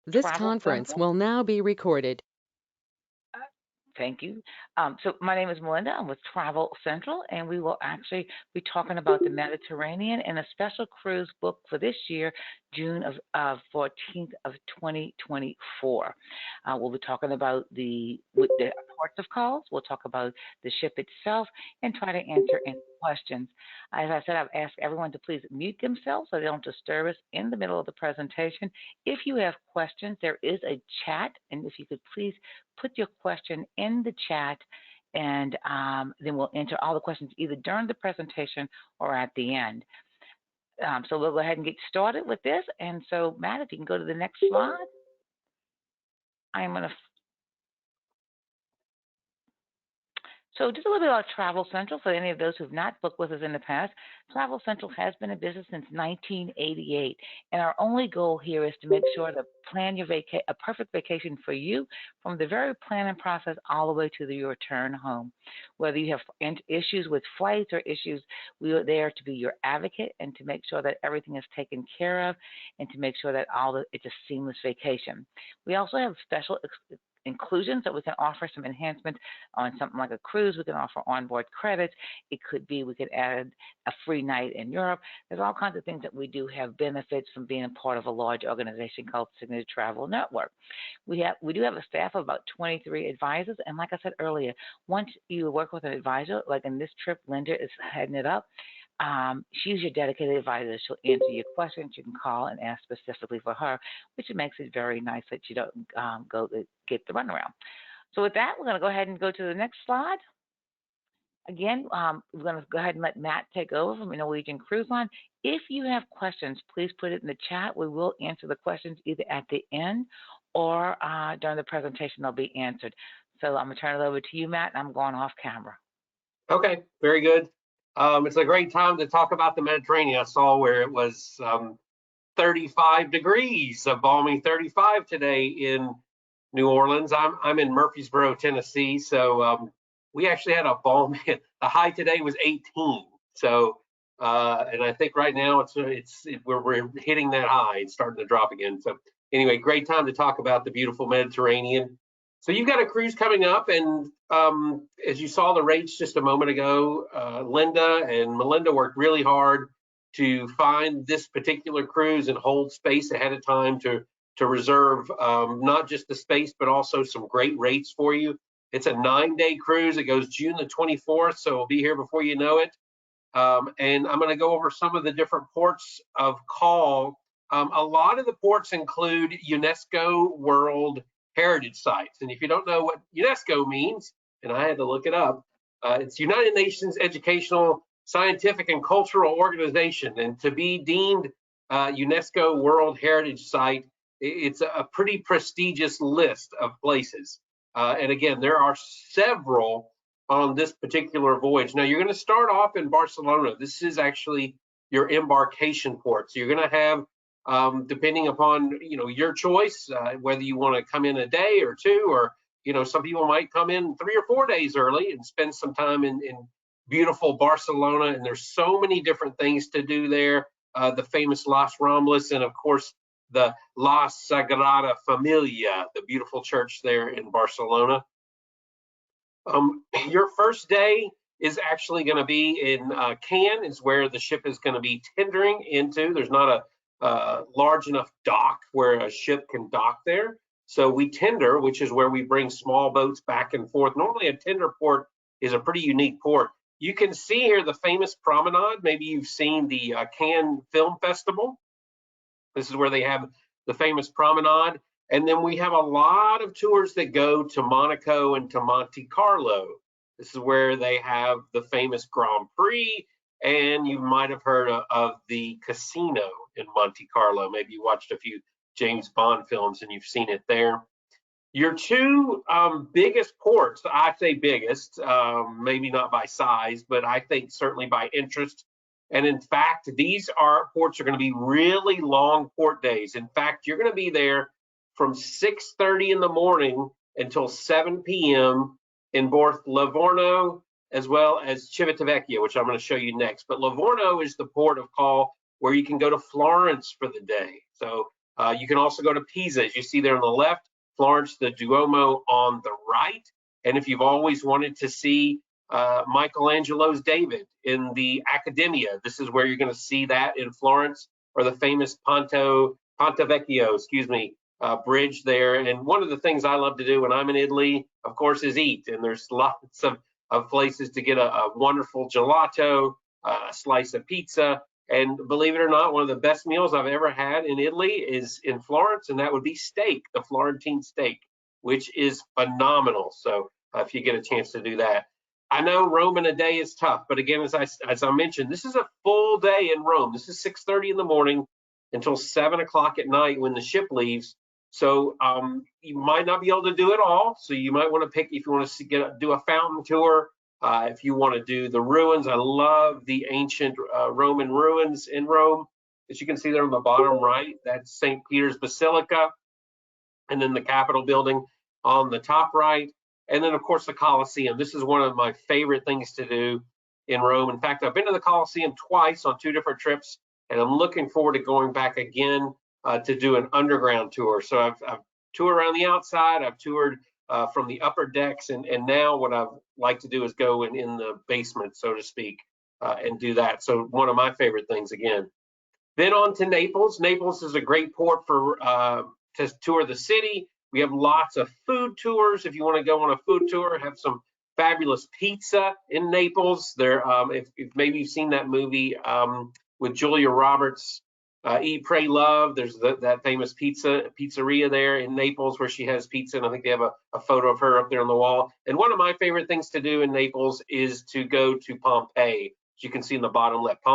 This Travel conference Central. will now be recorded. Uh, Thank you. So my name is Melinda. I'm with Travel Central, and we will actually be talking about the Mediterranean and a special cruise book for this year, June of 14th of 2024. We'll be talking about with the ports of calls. We'll talk about the ship itself and try to answer any questions. As I said, I've asked everyone to please mute themselves so they don't disturb us in the middle of the presentation. If you have questions, there is a chat, and if you could please put your question in the chat, and then we'll answer all the questions either during the presentation or at the end. So we'll go ahead and get started with this. And so, Matt, if you can go to the next slide, I'm going to. So just a little bit about Travel Central for any of those who've not booked with us in the past. Travel Central has been in business since 1988, and our only goal here is to make sure to plan a perfect vacation for you from the very planning process all the way to your return home. Whether you have issues with flights or issues, we are there to be your advocate and to make sure that everything is taken care of and to make sure that it's a seamless vacation. We also have special inclusions that we can offer some enhancements on something like a cruise. We can offer onboard credits. It could be we could add a free night in Europe. There's all kinds of things that we do have benefits from being a part of a large organization called Signature Travel Network. We do have a staff of about 23 advisors, and like I said earlier, once you work with an advisor, like in this trip, Linda is heading it up. She's your dedicated advisor. She'll answer your questions. You can call and ask specifically for her, which makes it very nice that you don't go to get the runaround. So with that, we're going to go ahead and go to the next slide. Again, we're going to go ahead and let Matt take over from the Norwegian Cruise Line. If you have questions, please put it in the chat. We will answer the questions either at the end or during the presentation they'll be answered. So I'm going to turn it over to you, Matt, and I'm going off camera. Okay, very good. It's a great time to talk about the Mediterranean. I saw where it was 35 degrees, a balmy 35 today in New Orleans. I'm in Murfreesboro, Tennessee, so we actually had a balmy. The high today was 18. So, and I think right now we're hitting that high. It's starting to drop again. So anyway, great time to talk about the beautiful Mediterranean. So you've got a cruise coming up, and as you saw the rates just a moment ago, Linda and Melinda worked really hard to find this particular cruise and hold space ahead of time to reserve not just the space, but also some great rates for you. It's a 9-day cruise. It goes June the 24th, so we'll be here before you know it. And I'm going to go over some of the different ports of call. A lot of the ports include UNESCO World Heritage Sites. And if you don't know what UNESCO means, and I had to look it up, it's United Nations Educational, Scientific, and Cultural Organization. And to be deemed UNESCO World Heritage Site, it's a pretty prestigious list of places. And again, there are several on this particular voyage. Now, you're going to start off in Barcelona. This is actually your embarkation port. So you're going to have depending upon your choice, whether you want to come in a day or two, or some people might come in 3 or 4 days early and spend some time in beautiful Barcelona. And there's so many different things to do there. The famous Las Ramblas, and of course the La Sagrada Familia, the beautiful church there in Barcelona. Your first day is actually going to be in Cannes, is where the ship is going to be tendering into. There's not a large enough dock where a ship can dock there. So we tender, which is where we bring small boats back and forth. Normally a tender port is a pretty unique port. You can see here the famous promenade. Maybe you've seen the Cannes Film Festival. This is where they have the famous promenade. And then we have a lot of tours that go to Monaco and to Monte Carlo. This is where they have the famous Grand Prix, and you might have heard of the casino in Monte Carlo. Maybe you watched a few James Bond films and you've seen it there. Your two biggest ports, I say biggest, maybe not by size, but I think certainly by interest. And in fact, these ports are going to be really long port days. In fact, you're going to be there from 6:30 in the morning until 7 p.m. in both Livorno as well as Civitavecchia, which I'm going to show you next. But Livorno is the port of call where you can go to Florence for the day. So You can also go to Pisa, as you see there on the left, Florence, the Duomo on the right. And if you've always wanted to see Michelangelo's David in the Accademia, this is where you're going to see that in Florence, or the famous Ponte Vecchio, bridge there. And one of the things I love to do when I'm in Italy, of course, is eat. And there's lots of places to get a wonderful gelato, a slice of pizza. And believe it or not, one of the best meals I've ever had in Italy is in Florence, and that would be steak, the Florentine steak, which is phenomenal. So if you get a chance to do that. I know Rome in a day is tough, but again, as I mentioned, this is a full day in Rome. This is 6:30 in the morning until 7 o'clock at night when the ship leaves. So you might not be able to do it all. So you might want to pick, if you want to do a fountain tour, if you want to do the ruins. I love the ancient Roman ruins in Rome. As you can see there on the bottom right, that's St. Peter's Basilica, and then the Capitol building on the top right. And then, of course, the Colosseum. This is one of my favorite things to do in Rome. In fact, I've been to the Colosseum twice on 2 different trips, and I'm looking forward to going back again to do an underground tour. So I've toured around the outside, I've toured from the upper decks, and now what I'd like to do is go in the basement, so to speak, and do that. So one of my favorite things again. Then on to Naples. Naples is a great port for to tour the city. We have lots of food tours. If you want to go on a food tour, have some fabulous pizza in Naples. There, if maybe you've seen that movie with Julia Roberts, Eat, Pray, Love. There's that famous pizzeria there in Naples where she has pizza, and I think they have a photo of her up there on the wall. And one of my favorite things to do in Naples is to go to Pompeii. As you can see in the bottom left,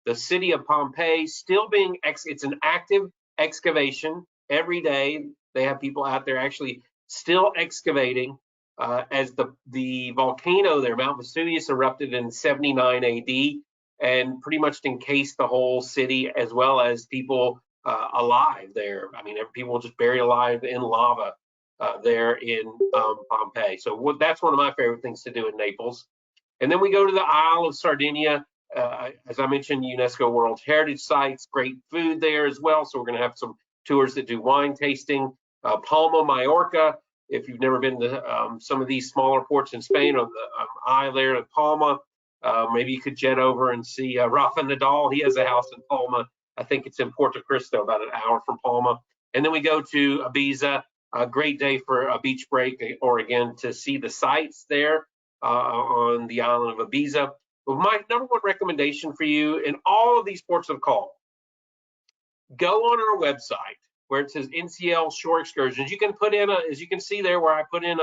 the city of Pompeii still being it's an active excavation every day. They have people out there actually still excavating as the volcano there, Mount Vesuvius, erupted in 79 AD and pretty much encased the whole city, as well as people alive there. I mean, people just buried alive in lava there in Pompeii. So that's one of my favorite things to do in Naples. And then we go to the Isle of Sardinia. As I mentioned, UNESCO World Heritage Sites, great food there as well. So we're going to have some tours that do wine tasting. Palma, Mallorca. If you've never been to some of these smaller ports in Spain, on the isle there in Palma, maybe you could jet over and see Rafa Nadal. He has a house in Palma. I think it's in Porto Cristo, about an hour from Palma. And then we go to Ibiza. A great day for a beach break, or again to see the sights there on the island of Ibiza. But my number one recommendation for you in all of these ports of call, go on our website where it says NCL Shore Excursions. You can put in as you can see there, where I put in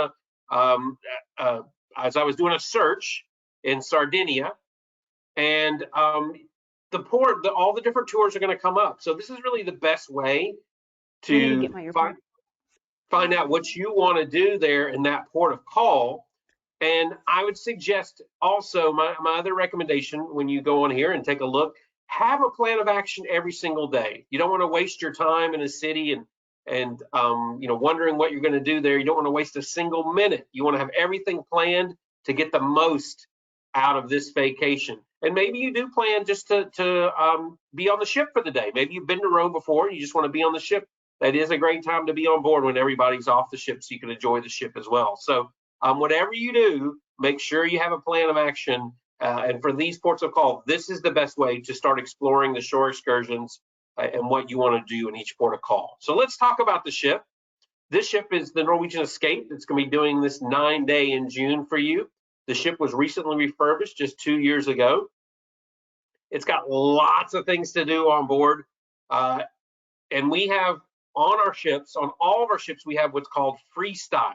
as I was doing a search in Sardinia, and the port, all the different tours are going to come up. So this is really the best way to find out what you want to do there in that port of call. And I would suggest also, my other recommendation, when you go on here and take a look, have a plan of action every single day. You don't want to waste your time in a city and wondering what you're going to do there. You don't want to waste a single minute. You want to have everything planned to get the most out of this vacation. And maybe you do plan just to be on the ship for the day. Maybe you've been to Rome before and you just want to be on the ship. That is a great time to be on board when everybody's off the ship, so you can enjoy the ship as well. So whatever you do, make sure you have a plan of action. And for these ports of call, this is the best way to start exploring the shore excursions and what you want to do in each port of call. So let's talk about the ship. This ship is the Norwegian Escape. It's going to be doing this 9-day in June for you. The ship was recently refurbished just 2 years ago. It's got lots of things to do on board. And we have on our ships, on all of our ships, we have what's called freestyle.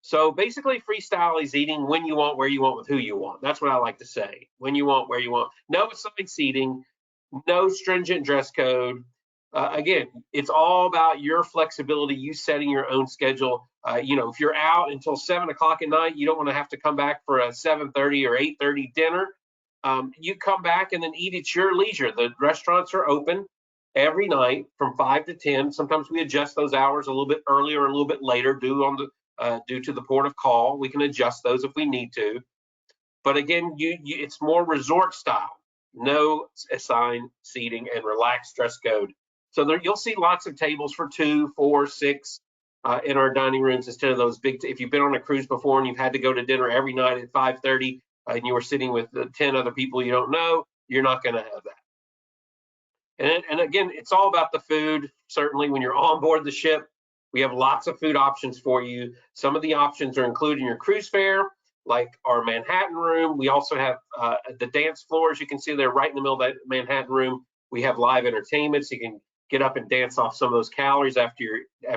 So basically, freestyle is eating when you want, where you want, with who you want. That's what I like to say. When you want, where you want. No assigned seating, no stringent dress code. Again, it's all about your flexibility, you setting your own schedule. If you're out until 7 o'clock at night, you don't want to have to come back for a 7:30 or 8:30 dinner. You come back and then eat at your leisure. The restaurants are open every night from 5 to 10. Sometimes we adjust those hours a little bit earlier or a little bit later due to the port of call. We can adjust those if we need to. But again, it's more resort style. No assigned seating and relaxed dress code. So there, you'll see lots of tables for 2, 4, 6 in our dining rooms instead of those big. If you've been on a cruise before and you've had to go to dinner every night at 5:30 and you were sitting with 10 other people you don't know, you're not going to have that. And again, it's all about the food. Certainly, when you're on board the ship, we have lots of food options for you. Some of the options are included in your cruise fare, like our Manhattan room. We also have the dance floors. You can see they're right in the middle of that Manhattan room. We have live entertainment, so you can get up and dance off some of those calories after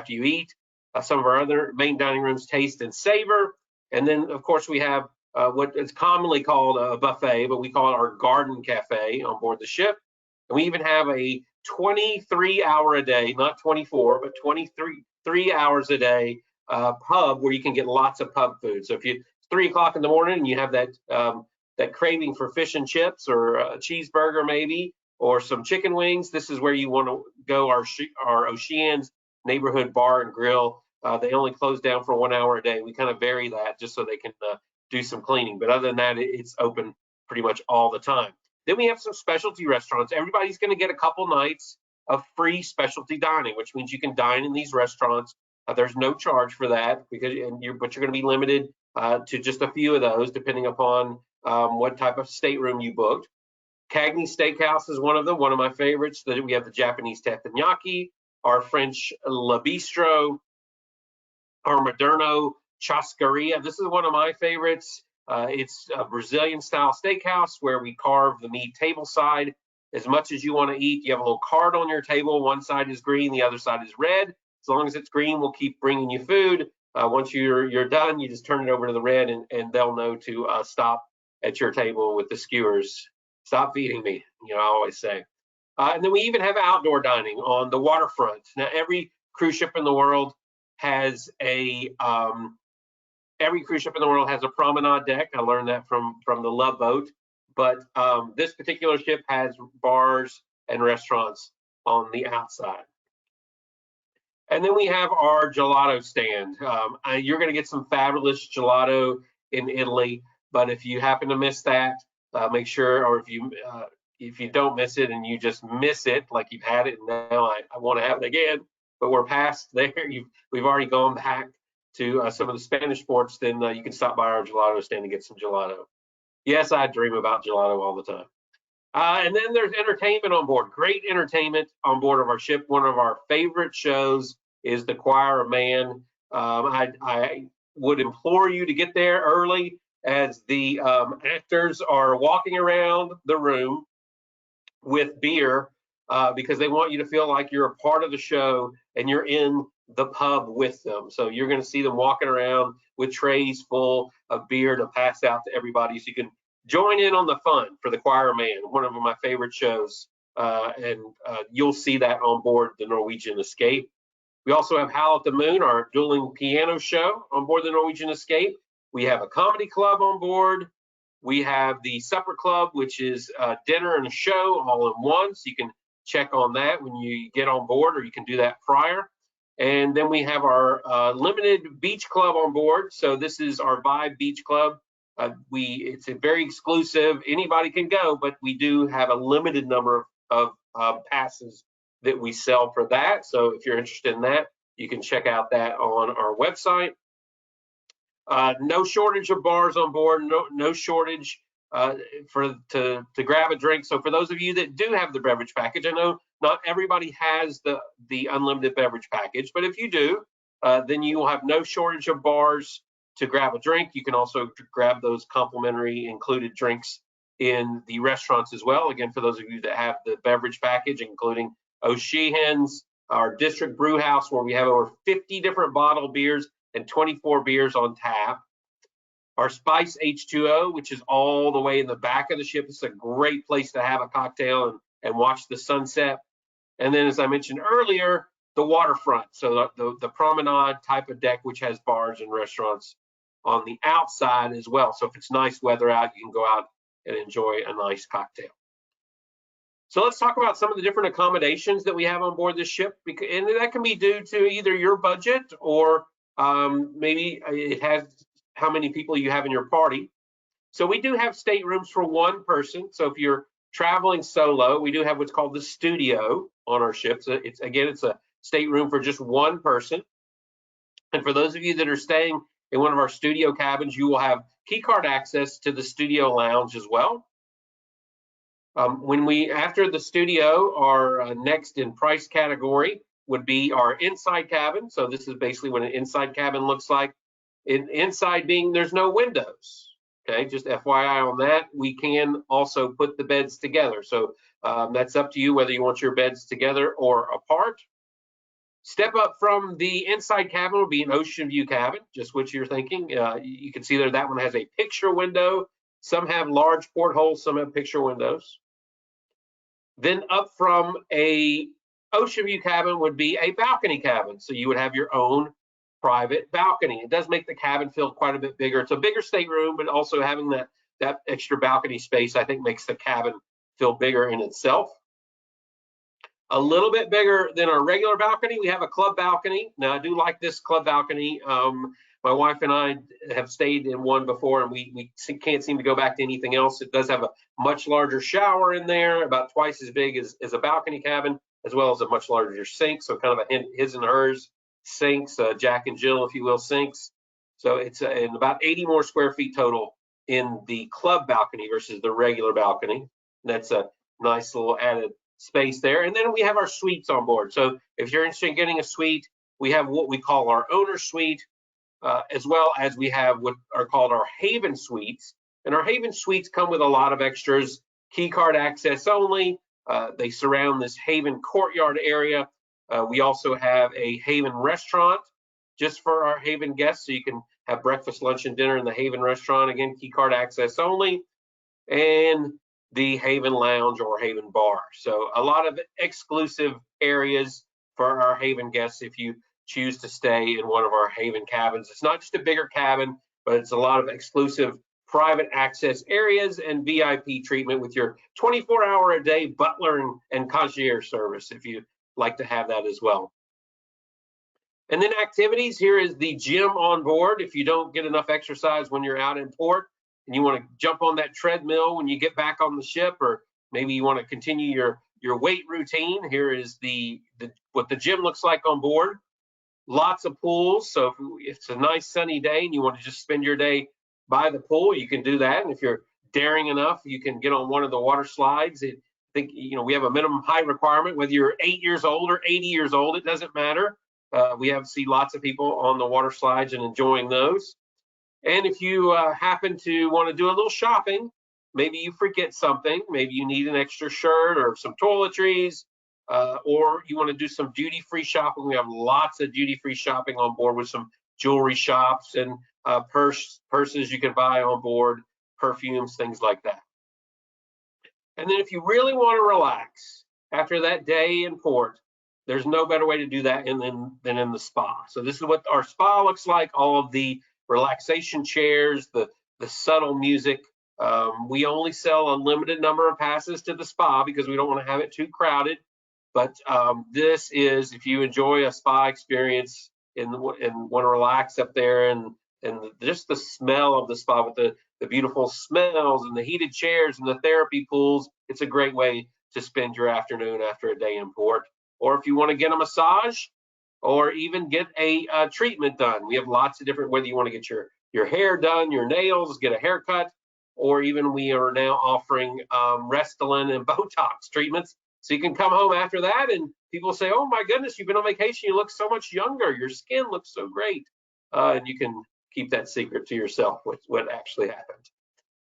you eat. Some of our other main dining rooms, taste and savor. And then, of course, we have what is commonly called a buffet, but we call it our garden cafe on board the ship. And we even have a 23-hour a day, not 24, but 23 hours a day pub where you can get lots of pub food. So if it's 3 o'clock in the morning and you have that craving for fish and chips or a cheeseburger maybe, or some chicken wings, this is where you want to go. Our Oceans neighborhood bar and grill. They only close down for 1 hour a day. We kind of vary that just so they can do some cleaning. But other than that, it's open pretty much all the time. Then we have some specialty restaurants. Everybody's going to get a couple nights of free specialty dining, which means you can dine in these restaurants. There's no charge for that but you're going to be limited to just a few of those, depending upon what type of stateroom you booked. Cagney Steakhouse is one of them, one of my favorites. We have the Japanese teppanyaki, our French Le Bistro, our Moderno Chascaria. This is one of my favorites. It's a Brazilian style steakhouse where we carve the meat table side as much as you want to eat. You have a little card on your table. One side is green, the other side is red. As long as it's green, we'll keep bringing you food. Once you're done, you just turn it over to the red, and they'll know to stop at your table with the skewers. Stop feeding me, I always say. And then we even have outdoor dining on the waterfront. Now, every cruise ship in the world has a promenade deck. I learned that from the Love Boat. But this particular ship has bars and restaurants on the outside. And then we have our gelato stand. You're going to get some fabulous gelato in Italy, but if you happen to miss that, make sure, or if you don't miss it and you just miss it, like you've had it and now I want to have it again, but we're past there. We've already gone back to some of the Spanish ports, then you can stop by our gelato stand and get some gelato. Yes, I dream about gelato all the time. And then there's entertainment on board. Great entertainment on board of our ship. One of our favorite shows is the Choir of Man. I would implore you to get there early as the actors are walking around the room with beer because they want you to feel like you're a part of the show and you're in the pub with them. So you're going to see them walking around with trays full of beer to pass out to everybody, so you can join in on the fun for the Choir Man, one of my favorite shows. And you'll see that on board the Norwegian Escape. We also have Howl at the Moon, our dueling piano show on board the Norwegian Escape. We have a comedy club on board. We have the supper club, which is dinner and a show all in one. So you can check on that when you get on board, or you can do that prior. And then we have our limited beach club on board. So this is our Vibe Beach Club. It's a very exclusive. Anybody can go, but we do have a limited number of passes that we sell for that. So if you're interested in that, you can check out that on our website. No shortage of bars on board. No shortage to grab a drink. So for those of you that do have the beverage package, I know not everybody has the unlimited beverage package, but if you do, then you will have no shortage of bars to grab a drink. You can also grab those complimentary included drinks in the restaurants as well. Again, for those of you that have the beverage package, including O'Sheehan's, our District Brew House, where we have over 50 different bottled beers and 24 beers on tap. Our Spice H2O, which is all the way in the back of the ship. It's a great place to have a cocktail and watch the sunset. And then, as I mentioned earlier, the waterfront. So the promenade type of deck, which has bars and restaurants on the outside as well. So if it's nice weather out, you can go out and enjoy a nice cocktail. So let's talk about some of the different accommodations that we have on board this ship. And that can be due to either your budget or maybe it has how many people you have in your party. So we do have staterooms for one person. So if you're traveling solo, we do have what's called the studio on our ships. It's a stateroom for just one person. And for those of you that are staying in one of our studio cabins, you will have key card access to the studio lounge as well. After the studio, our next in price category would be our inside cabin. So this is basically what an inside cabin looks like. Inside being there's no windows. Okay, just FYI on that. We can also put the beds together. So that's up to you whether you want your beds together or apart. Step up from the inside cabin will be an ocean view cabin, just what you're thinking. You can see there that one has a picture window. Some have large portholes, some have picture windows. Then up from a ocean view cabin would be a balcony cabin. So you would have your own private balcony. It does make the cabin feel quite a bit bigger. It's a bigger stateroom, but also having that extra balcony space, I think, makes the cabin feel bigger in itself. A little bit bigger than our regular balcony, we have a club balcony. Now, I do like this club balcony. My wife and I have stayed in one before, and we can't seem to go back to anything else. It does have a much larger shower in there, about twice as big as a balcony cabin, as well as a much larger sink. So kind of a his and hers sinks, Jack and Jill, if you will, sinks. So it's in about 80 more square feet total in the club balcony versus the regular balcony. That's a nice little added space there. And then we have our suites on board. So if you're interested in getting a suite, we have what we call our owner suite, as well as we have what are called our Haven suites. And our Haven suites come with a lot of extras, key card access only. They surround this Haven courtyard area. We also have a Haven restaurant just for our Haven guests. So you can have breakfast, lunch, and dinner in the Haven restaurant. Again, key card access only. And the Haven Lounge or Haven Bar. So a lot of exclusive areas for our Haven guests if you choose to stay in one of our Haven cabins. It's not just a bigger cabin, but it's a lot of exclusive private access areas and VIP treatment with your 24-hour-a-day butler and concierge service if you like to have that as well. And then activities, here is the gym on board. If you don't get enough exercise when you're out in port, and you want to jump on that treadmill when you get back on the ship, or maybe you want to continue your weight routine, here is what the gym looks like on board. Lots of pools. So if it's a nice sunny day and you want to just spend your day by the pool, you can do that. And if you're daring enough, you can get on one of the water slides. I think, we have a minimum height requirement, whether you're 8 years old or 80 years old, it doesn't matter. We have seen lots of people on the water slides and enjoying those. And if you happen to want to do a little shopping, maybe you forget something, maybe you need an extra shirt or some toiletries, or you want to do some duty-free shopping. We have lots of duty-free shopping on board with some jewelry shops and purses you can buy on board, perfumes, things like that. And then if you really want to relax after that day in port, there's no better way to do that than in the spa. So this is what our spa looks like, all of the relaxation chairs, the subtle music. We only sell a limited number of passes to the spa because we don't want to have it too crowded. But this is, if you enjoy a spa experience and want to relax up there and just the smell of the spa with the beautiful smells and the heated chairs and the therapy pools, it's a great way to spend your afternoon after a day in port. Or if you want to get a massage, or even get a treatment done. We have lots of different, whether you want to get your hair done, your nails, get a haircut, or even we are now offering Restylane and Botox treatments. So you can come home after that and people say, oh my goodness, you've been on vacation, you look so much younger, your skin looks so great. And you can keep that secret to yourself, what actually happened.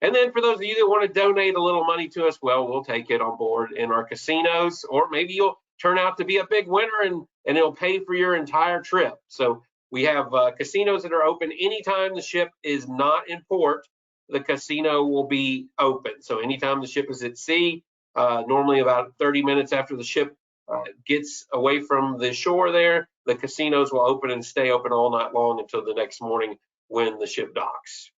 And then for those of you that want to donate a little money to us, well, we'll take it on board in our casinos, or maybe you'll turn out to be a big winner and it'll pay for your entire trip. So we have casinos that are open anytime the ship is not in port. The casino will be open. So anytime the ship is at sea, normally about 30 minutes after the ship gets away from the shore there, the casinos will open and stay open all night long until the next morning when the ship docks.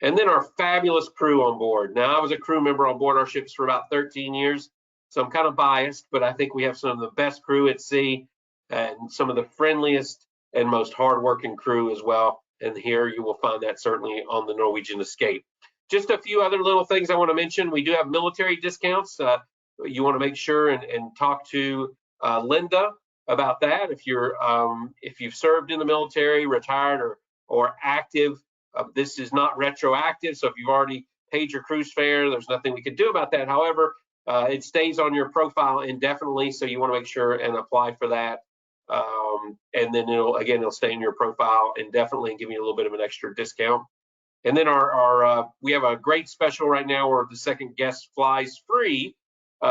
And then our fabulous crew on board. Now, I was a crew member on board our ships for about 13 years. So I'm kind of biased, but I think we have some of the best crew at sea and some of the friendliest and most hardworking crew as well. And here you will find that certainly on the Norwegian Escape. Just a few other little things I want to mention. We do have military discounts. You want to make sure and talk to Linda about that. If you've served in the military, retired, or active, this is not retroactive. So if you've already paid your cruise fare, there's nothing we can do about that. However, it stays on your profile indefinitely, so you want to make sure and apply for that. And then it'll stay in your profile indefinitely and give you a little bit of an extra discount. And then we have a great special right now where the second guest flies free.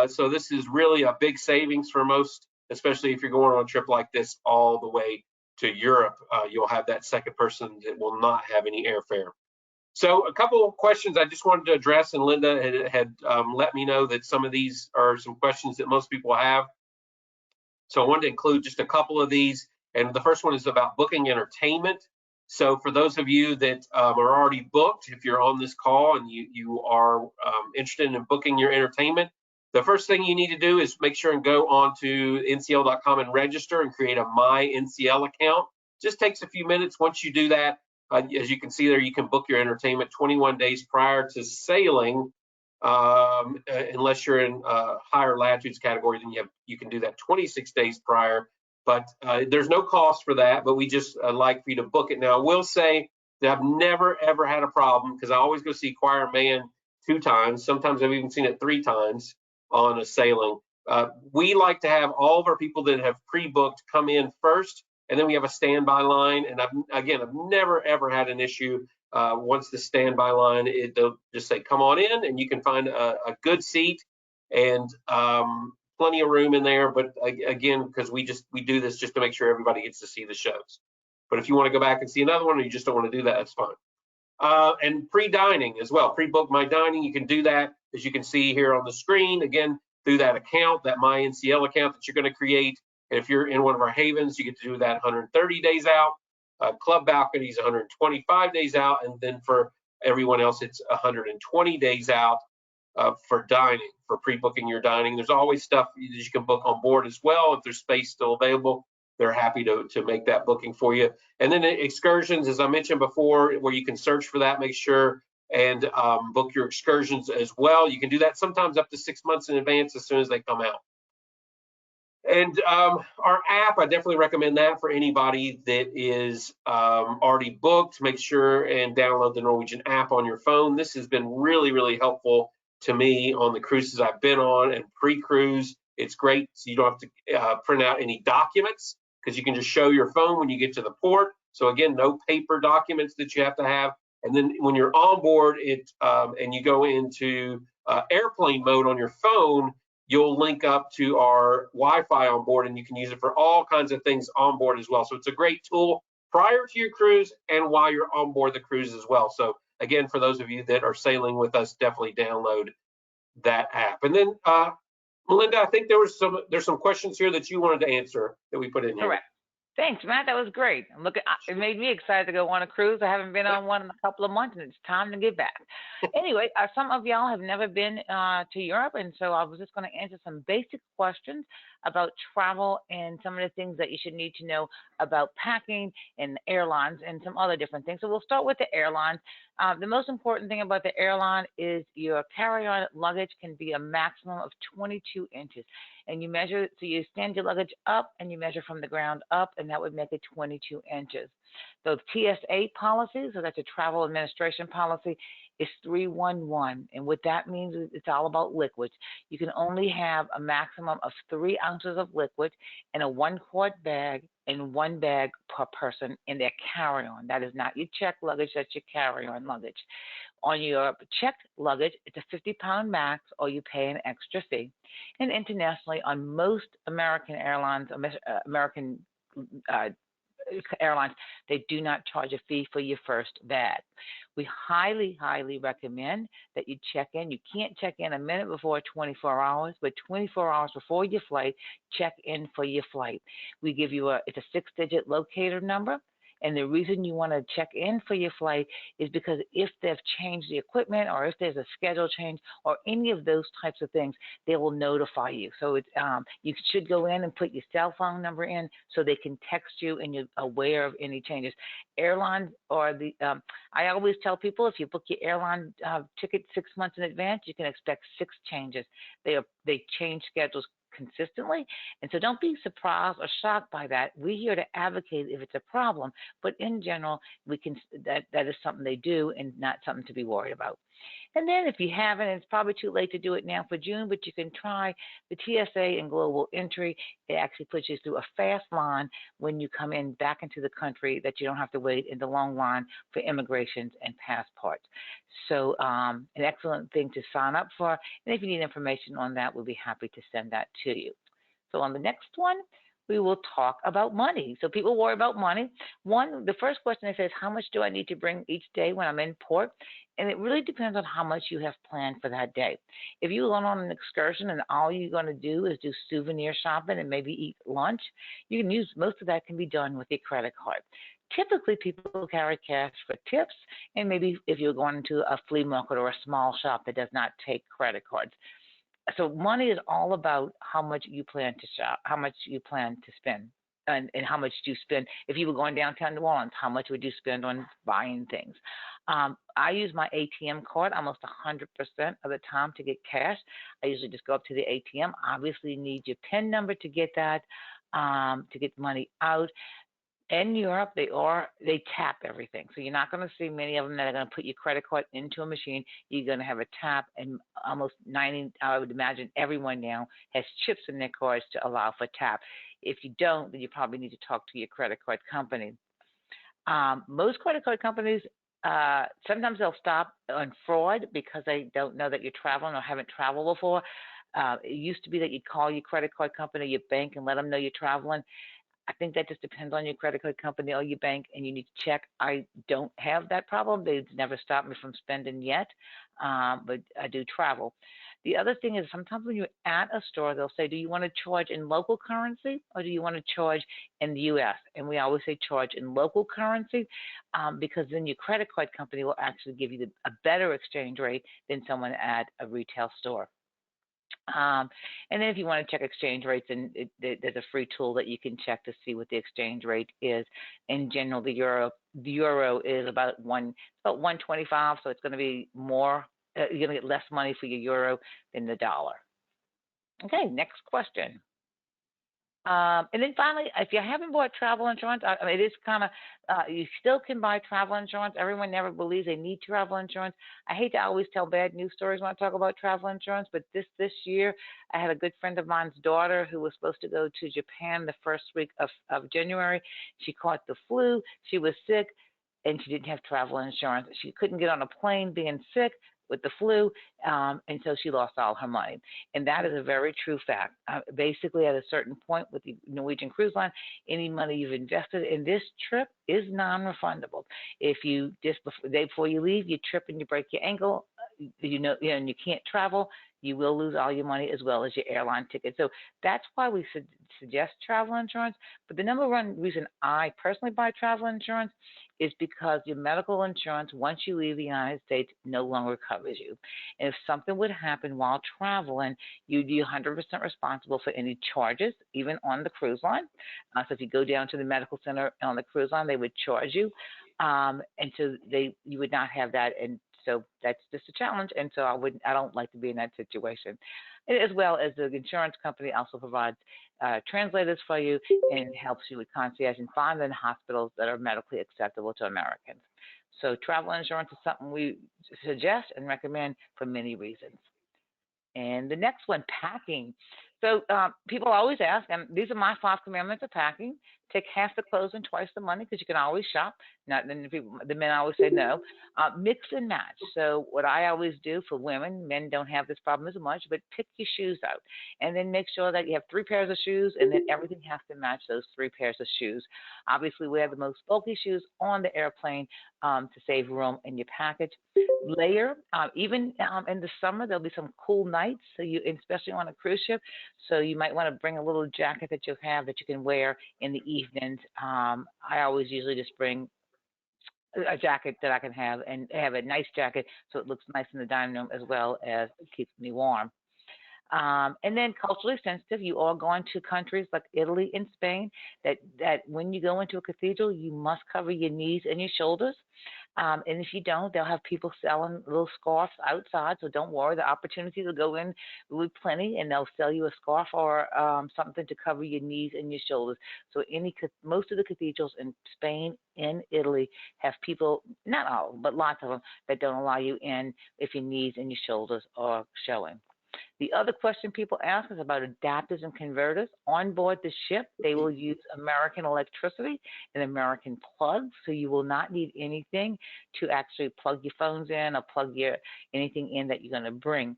So this is really a big savings for most, especially if you're going on a trip like this all the way to Europe. You'll have that second person that will not have any airfare. So a couple of questions I just wanted to address, and Linda had let me know that some of these are some questions that most people have. So I wanted to include just a couple of these. And the first one is about booking entertainment. So for those of you that are already booked, if you're on this call and you are interested in booking your entertainment, the first thing you need to do is make sure and go on to ncl.com and register and create a My NCL account. Just takes a few minutes. Once you do that, as you can see there, you can book your entertainment 21 days prior to sailing. Unless you're in higher latitudes category, then you can do that 26 days prior. But there's no cost for that, but we just like for you to book it. Now, I will say that I've never, ever had a problem because I always go see Choir Man 2 times. Sometimes I've even seen it 3 times on a sailing. We like to have all of our people that have pre-booked come in first, and then we have a standby line. And I've never, ever had an issue. Once the standby line, they'll just say, come on in, and you can find a good seat and plenty of room in there. But again, because we do this just to make sure everybody gets to see the shows. But if you want to go back and see another one, or you just don't want to do that, that's fine. And pre-dining as well. Pre-book My Dining, you can do that, as you can see here on the screen. Again, through that account, that My NCL account that you're going to create. And if you're in one of our havens, you get to do that 130 days out. Club balconies 125 days out, and then for everyone else, it's 120 days out for dining, for pre-booking your dining. There's always stuff that you can book on board as well. If there's space still available, they're happy to make that booking for you. And then excursions, as I mentioned before, where you can search for that, make sure and book your excursions as well. You can do that sometimes up to 6 months in advance as soon as they come out. And our app, I definitely recommend that for anybody that is already booked. Make sure and download the Norwegian app on your phone. This has been really, really helpful to me on the cruises I've been on and pre-cruise. It's great, so you don't have to print out any documents because you can just show your phone when you get to the port. So again, no paper documents that you have to have. And then when you're on board, and you go into airplane mode on your phone, you'll link up to our Wi-Fi on board, and you can use it for all kinds of things on board as well. So it's a great tool prior to your cruise and while you're on board the cruise as well. So again, for those of you that are sailing with us, definitely download that app. And then Melinda, I think there's some questions here that you wanted to answer that we put in here. Correct. Thanks, Matt. That was great. It made me excited to go on a cruise. I haven't been on one in a couple of months, and it's time to get back. Anyway, some of y'all have never been to Europe, and so I was just going to answer some basic questions about travel and some of the things that you should need to know about packing and airlines and some other different things. So we'll start with the airlines. The most important thing about the airline is your carry-on luggage can be a maximum of 22 inches. And you measure, so you stand your luggage up and you measure from the ground up, and that would make it 22 inches. The TSA policy, so that's a travel administration policy, is 311. And what that means is it's all about liquids. You can only have a maximum of 3 ounces of liquid in a 1-quart bag and 1 bag per person in their carry-on. That is not your checked luggage, that's your carry-on luggage. On your checked luggage, it's a 50-pound max, or you pay an extra fee. And internationally, on most American airlines, airlines, they do not charge a fee for your first bag. We highly, highly recommend that you check in. You can't check in a minute before 24 hours, but 24 hours before your flight, check in for your flight. We give you it's a 6-digit locator number. And the reason you want to check in for your flight is because if they've changed the equipment, or if there's a schedule change, or any of those types of things, they will notify you. So you should go in and put your cell phone number in so they can text you and you're aware of any changes. Airlines or I always tell people, if you book your airline ticket 6 months in advance, you can expect 6 changes. They change schedules consistently. And so don't be surprised or shocked by that. We're here to advocate if it's a problem, but in general, we can that is something they do and not something to be worried about. And then if you haven't, it's probably too late to do it now for June, but you can try the TSA and Global Entry. It actually puts you through a fast line when you come in back into the country that you don't have to wait in the long line for immigrations and passports. So an excellent thing to sign up for. And if you need information on that, we'll be happy to send that to you. So on the next one, we will talk about money. So people worry about money. The first question they say is, how much do I need to bring each day when I'm in port? And it really depends on how much you have planned for that day. If you're going on an excursion and all you're going to do is do souvenir shopping and maybe eat lunch, you can use most of that can be done with your credit card. Typically, people carry cash for tips, and maybe if you're going to a flea market or a small shop that does not take credit cards. So money is all about how much you plan to shop, how much you plan to spend, and how much do you spend. If you were going downtown New Orleans, how much would you spend on buying things? I use my ATM card almost 100% of the time to get cash. I usually just go up to the ATM. Obviously, you need your PIN number to get that, to get the money out. In Europe, they tap everything. So you're not going to see many of them that are going to put your credit card into a machine. You're going to have a tap, and almost 90, I would imagine everyone now has chips in their cards to allow for tap. If you don't, then you probably need to talk to your credit card company. Most credit card companies, sometimes they'll stop on fraud because they don't know that you're traveling or haven't traveled before. It used to be that you'd call your credit card company, your bank, and let them know you're traveling. I think that just depends on your credit card company or your bank, and you need to check. I don't have that problem. They've never stopped me from spending yet, but I do travel. The other thing is sometimes when you're at a store, they'll say, do you want to charge in local currency or do you want to charge in the U.S.? And we always say charge in local currency because then your credit card company will actually give you a better exchange rate than someone at a retail store. And then if you want to check exchange rates, and there's a free tool that you can check to see what the exchange rate is. In general, the euro is about 125, so it's going to be more. You're going to get less money for your euro than the dollar. Okay, next question. And then finally, if you haven't bought travel insurance, I mean, it is kind of, you still can buy travel insurance. Everyone never believes they need travel insurance. I hate to always tell bad news stories when I talk about travel insurance, but this year, I had a good friend of mine's daughter who was supposed to go to Japan the first week of January. She caught the flu. She was sick, and she didn't have travel insurance. She couldn't get on a plane being sick with the flu, and so she lost all her money. And that is a very true fact. Basically, at a certain point with the Norwegian Cruise Line, any money you've invested in this trip is non-refundable. If you just the day before you leave, you trip and you break your ankle, and you can't travel, you will lose all your money as well as your airline ticket. So that's why we suggest travel insurance. But the number one reason I personally buy travel insurance is because your medical insurance, once you leave the United States, no longer covers you. And if something would happen while traveling, you'd be 100% responsible for any charges, even on the cruise line. So if you go down to the medical center on the cruise line, they would charge you. And so you would not have that. And so that's just a challenge. And so I don't like to be in that situation. As well as the insurance company also provides translators for you and helps you with concierge and finding hospitals that are medically acceptable to Americans. So travel insurance is something we suggest and recommend for many reasons. And the next one, packing. So people always ask, and these are my 5 commandments of packing. Take half the clothes and twice the money because you can always shop. Not then the men always say no. Mix and match. So what I always do for women, men don't have this problem as much, but pick your shoes out. And then make sure that you have 3 pairs of shoes, and then everything has to match those 3 pairs of shoes. Obviously, wear the most bulky shoes on the airplane to save room in your package. Layer, even in the summer, there'll be some cool nights, so especially on a cruise ship. So you might want to bring a little jacket that you have that you can wear in the evenings. I always usually just bring a jacket that I can have and have a nice jacket so it looks nice in the dining room as well as it keeps me warm. And then culturally sensitive, you are going to countries like Italy and Spain that when you go into a cathedral, you must cover your knees and your shoulders. And if you don't, they'll have people selling little scarves outside. So don't worry, the opportunity to go in will be plenty, and they'll sell you a scarf or something to cover your knees and your shoulders. So most of the cathedrals in Spain and Italy have people, not all, but lots of them, that don't allow you in if your knees and your shoulders are showing. The other question people ask is about adapters and converters. On board the ship, they will use American electricity and American plugs, so you will not need anything to actually plug your phones in or plug anything in that you're going to bring.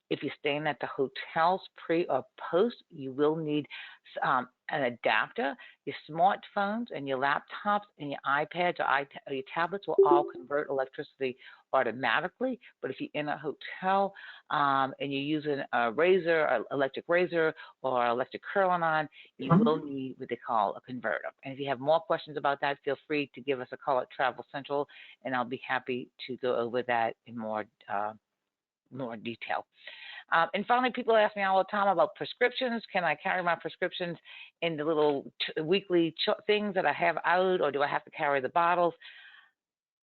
If you're staying at the hotels pre or post, you will need an adapter. Your smartphones and your laptops and your iPads or your tablets will all convert electricity automatically. But if you're in a hotel and you're using a razor, an electric razor, or electric curling iron, you will need what they call a converter. And if you have more questions about that, feel free to give us a call at Travel Central, and I'll be happy to go over that in more detail. And finally, people ask me all the time about prescriptions. Can I carry my prescriptions in the little weekly things that I have out, or do I have to carry the bottles?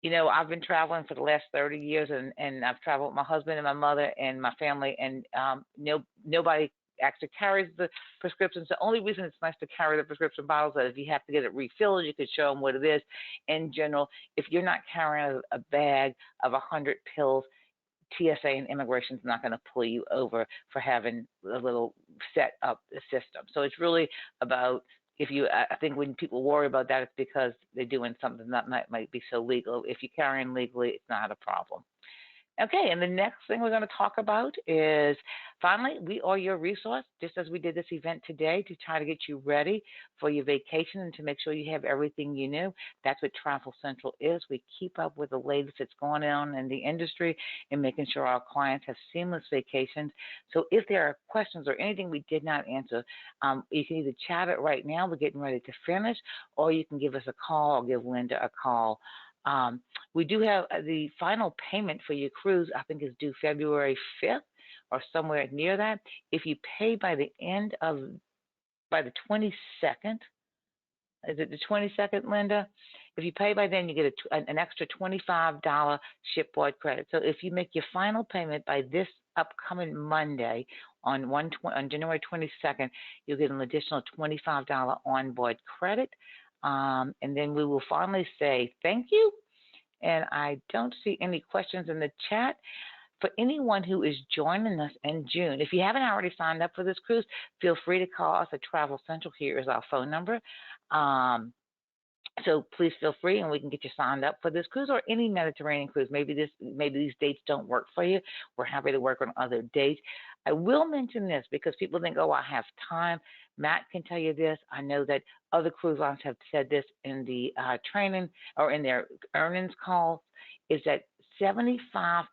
I've been traveling for the last 30 years, and I've traveled with my husband and my mother and my family, and nobody actually carries the prescriptions. The only reason it's nice to carry the prescription bottles is if you have to get it refilled, you could show them what it is. In general, if you're not carrying a bag of 100 pills, TSA and immigration is not going to pull you over for having a little set up system. So it's really about I think when people worry about that, it's because they're doing something that might be so legal. If you're carrying legally, it's not a problem. Okay, and the next thing we're going to talk about is, finally, we are your resource, just as we did this event today, to try to get you ready for your vacation and to make sure you have everything you need. That's what Travel Central is. We keep up with the latest that's going on in the industry and making sure our clients have seamless vacations. So if there are questions or anything we did not answer, you can either chat it right now, we're getting ready to finish, or you can give us a call or give Linda a call. We do have the final payment for your cruise, I think, is due February 5th or somewhere near that. If you pay by the 22nd, is it the 22nd, Linda? If you pay by then, you get an extra $25 shipboard credit. So if you make your final payment by this upcoming Monday on January 22nd, you'll get an additional $25 onboard credit. And then we will finally say thank you. And I don't see any questions in the chat. For anyone who is joining us in June, if you haven't already signed up for this cruise, feel free to call us at Travel Central. Here is our phone number. So please feel free, and we can get you signed up for this cruise or any Mediterranean cruise. Maybe these dates don't work for you. We're happy to work on other dates. I will mention this because people think, oh, I have time. Matt can tell you this. I know that other cruise lines have said this in the training or in their earnings calls, is that 75%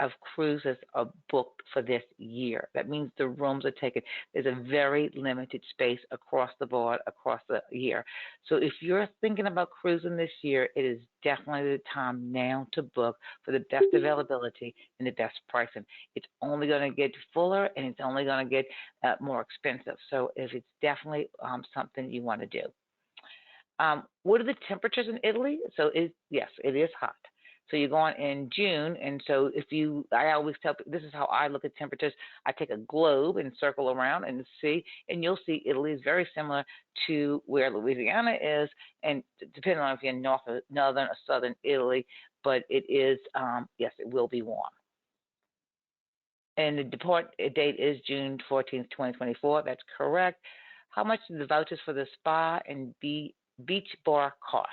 of cruises are booked for this year. That means the rooms are taken. There's a very limited space across the board, across the year. So if you're thinking about cruising this year, it is definitely the time now to book for the best availability and the best pricing. It's only going to get fuller, and it's only going to get more expensive. So if it's definitely something you want to do. What are the temperatures in Italy? So yes, it is hot. So you're going in June, and so I always tell people, this is how I look at temperatures. I take a globe and circle around and see, and you'll see Italy is very similar to where Louisiana is, and depending on if you're in northern or southern Italy, but it is, yes, it will be warm. And the depart date is June 14th, 2024. That's correct. How much do the vouchers for the spa and beach bar cost?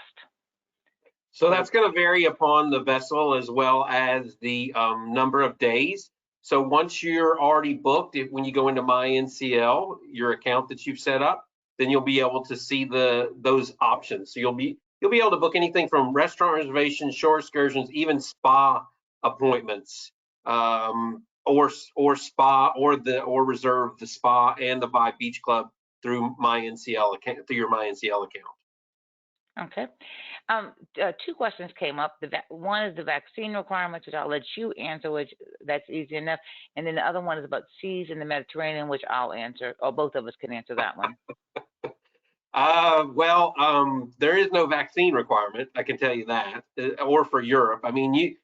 So that's going to vary upon the vessel as well as the number of days. So once you're already booked, when you go into My NCL, your account that you've set up, then you'll be able to see those options. So you'll be able to book anything from restaurant reservations, shore excursions, even spa appointments, or spa or reserve the spa and the Vibe Beach Club through My NCL account, through your My NCL account. Okay. Two questions came up. One is the vaccine requirements, which I'll let you answer, which that's easy enough. And then the other one is about seas in the Mediterranean, which I'll answer, or both of us can answer that one. There is no vaccine requirement. I can tell you that, or for Europe. I mean,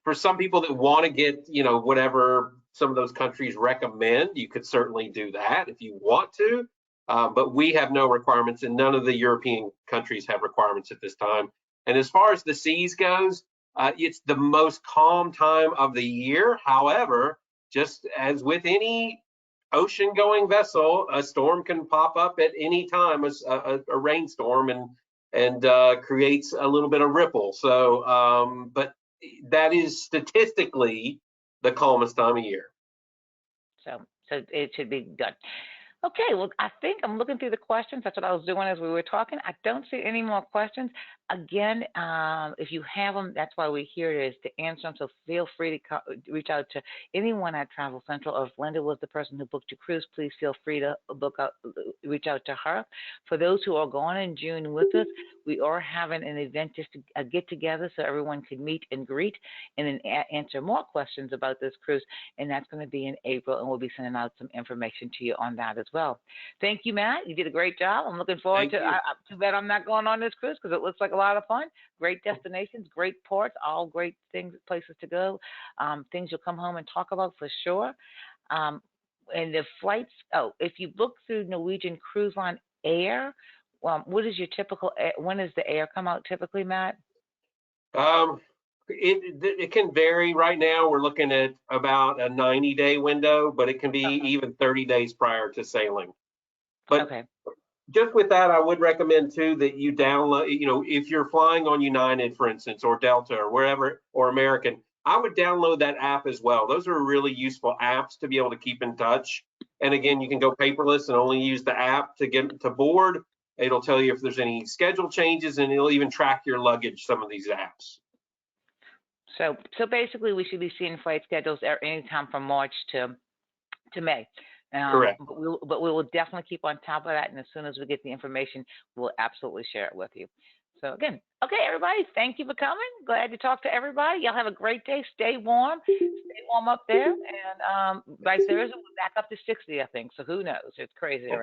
for some people that want to get, whatever some of those countries recommend, you could certainly do that if you want to. But we have no requirements, and none of the European countries have requirements at this time. And as far as the seas goes, it's the most calm time of the year. However, just as with any ocean going vessel, a storm can pop up at any time, a rainstorm, and creates a little bit of ripple. But that is statistically the calmest time of year. So it should be good. Okay, well, I think I'm looking through the questions. That's what I was doing as we were talking. I don't see any more questions. Again, if you have them, that's why we're here, is to answer them. So feel free to reach out to anyone at Travel Central, or if Linda was the person who booked your cruise, please feel free to reach out to her. For those who are going in June with us, we are having an event, just to get together so everyone can meet and greet, and then answer more questions about this cruise. And that's going to be in April, and we'll be sending out some information to you on that as well. Thank you, Matt. You did a great job. I'm looking forward to. Too bad I'm not going on this cruise, because it looks like a lot of fun. Great destinations, great ports, all great things, places to go. Things you'll come home and talk about for sure. And the flights. Oh, if you book through Norwegian Cruise Line Air, what is your typical? When does the air come out typically, Matt? It can vary. Right now, we're looking at about a 90-day window, but it can be even 30 days prior to sailing. But okay. Just with that, I would recommend too that you download, if you're flying on United, for instance, or Delta or wherever, or American, I would download that app as well. Those are really useful apps to be able to keep in touch. And again, you can go paperless and only use the app to get to board. It'll tell you if there's any schedule changes, and it'll even track your luggage, some of these apps. So basically, we should be seeing flight schedules anytime from March to May. Correct. But we will definitely keep on top of that, and as soon as we get the information, we'll absolutely share it with you. So again, okay, everybody, thank you for coming. Glad to talk to everybody. Y'all have a great day. Stay warm. Stay warm up there. And by Thursday, we're back up to 60, I think. So who knows? It's crazy around.